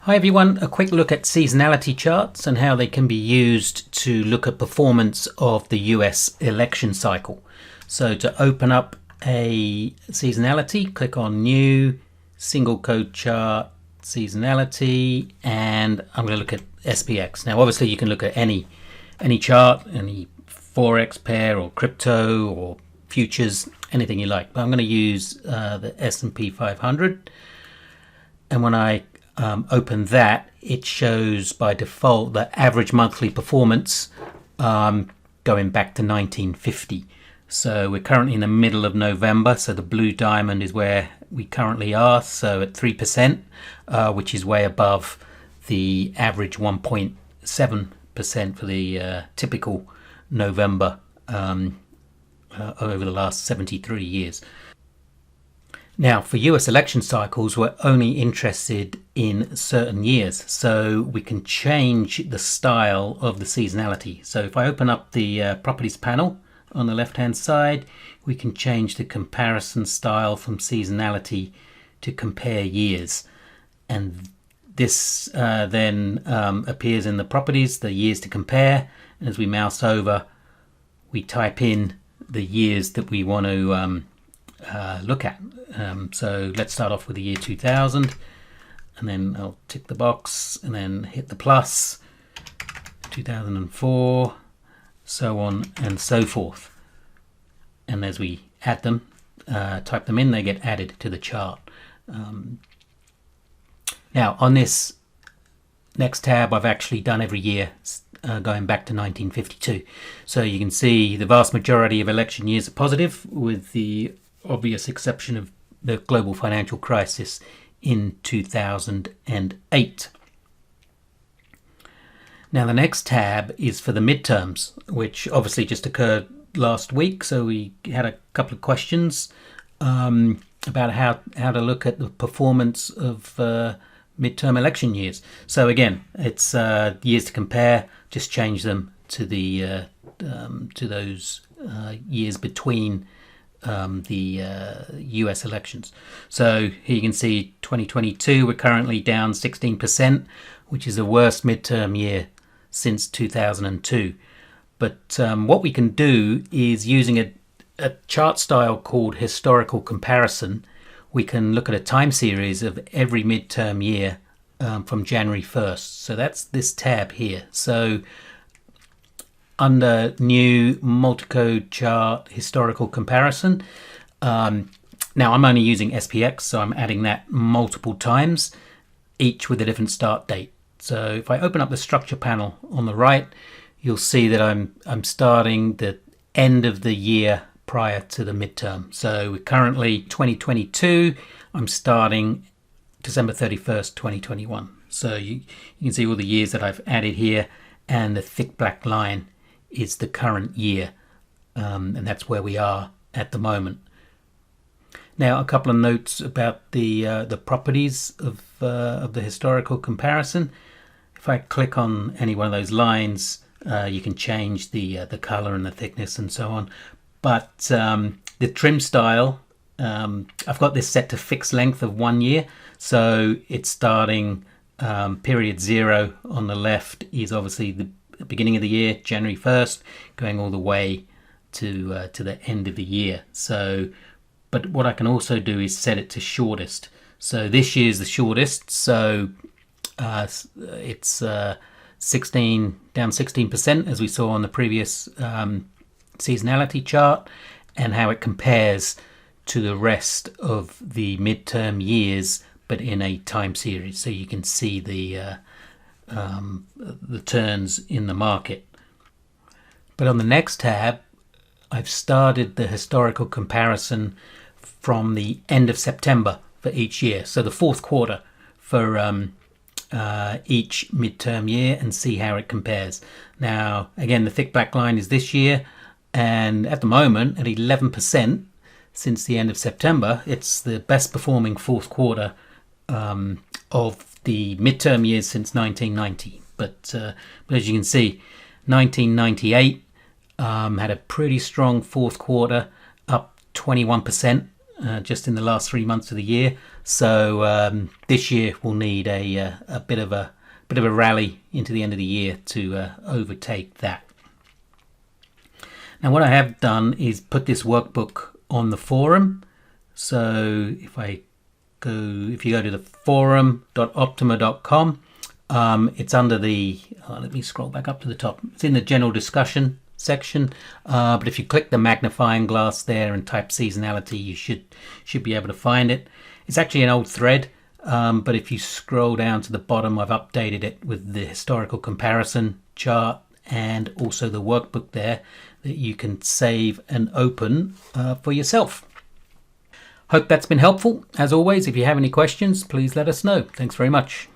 Hi everyone, a quick look at seasonality charts and how they can be used to look at performance of the US election cycle. So to open up a seasonality, click on New, Single Code Chart, Seasonality, and I'm going to look at SPX. Now obviously you can look at any chart, any Forex pair or crypto or futures, anything you like. But I'm going to use the S&P 500, and when I open that, it shows by default the average monthly performance going back to 1950. So we're currently in the middle of November, so the blue diamond is where we currently are, so at 3%, which is way above the average 1.7% for the typical November over the last 73 years. Now, for US election cycles, we're only interested in certain years, so we can change the style of the seasonality. So if I open up the properties panel on the left-hand side, we can change the comparison style from seasonality to compare years. And this then appears in the properties, the years to compare. And as we mouse over, we type in the years that we want to look at. So let's start off with the year 2000, and then I'll tick the box and then hit the plus, 2004, so on and so forth. And as we add them, type them in, they get added to the chart. Now on this next tab, I've actually done every year going back to 1952. So you can see the vast majority of election years are positive, with the obvious exception of the global financial crisis in 2008. Now the next tab is for the midterms, which obviously just occurred last week. So we had a couple of questions about how to look at the performance of midterm election years. So again, it's years to compare. Just change them to the to those years between the US elections. So here you can see 2022, we're currently down 16%, which is the worst midterm year since 2002. But what we can do is, using a chart style called historical comparison, we can look at a time series of every midterm year from January 1st. So that's this tab here. So under New, Multicode Chart, Historical Comparison. Now I'm only using SPX, so I'm adding that multiple times, each with a different start date. So if I open up the structure panel on the right, you'll see that I'm starting the end of the year prior to the midterm. So we're currently 2022. I'm starting December 31st, 2021. So you can see all the years that I've added here, and the thick black line is the current year, and that's where we are at the moment. Now, a couple of notes about the properties of the historical comparison. If I click on any one of those lines, you can change the color and the thickness and so on. But the trim style, I've got this set to fixed length of 1 year, so it's starting period 0 on the left is obviously the beginning of the year, January 1st, going all the way to the end of the year. So, but what I can also do is set it to shortest. So this year's the shortest, so it's 16 down 16%, as we saw on the previous seasonality chart, and how it compares to the rest of the midterm years, but in a time series. So you can see the turns in the market. But on the next tab, I've started the historical comparison from the end of September for each year, so the fourth quarter for each midterm year, and see how it compares. Now again, the thick black line is this year, and at the moment at 11% since the end of September, it's the best performing fourth quarter of the midterm years since 1990. But as you can see, 1998 had a pretty strong fourth quarter, up 21% just in the last 3 months of the year. So this year we'll need a bit of a rally into the end of the year to overtake that. Now what I have done is put this workbook on the forum. So if you go to the forum.optuma.com, it's under the, let me scroll back up to the top. It's in the general discussion section, but if you click the magnifying glass there and type seasonality, you should be able to find it. It's actually an old thread, but if you scroll down to the bottom, I've updated it with the historical comparison chart and also the workbook there that you can save and open for yourself. Hope that's been helpful. As always, if you have any questions, please let us know. Thanks very much.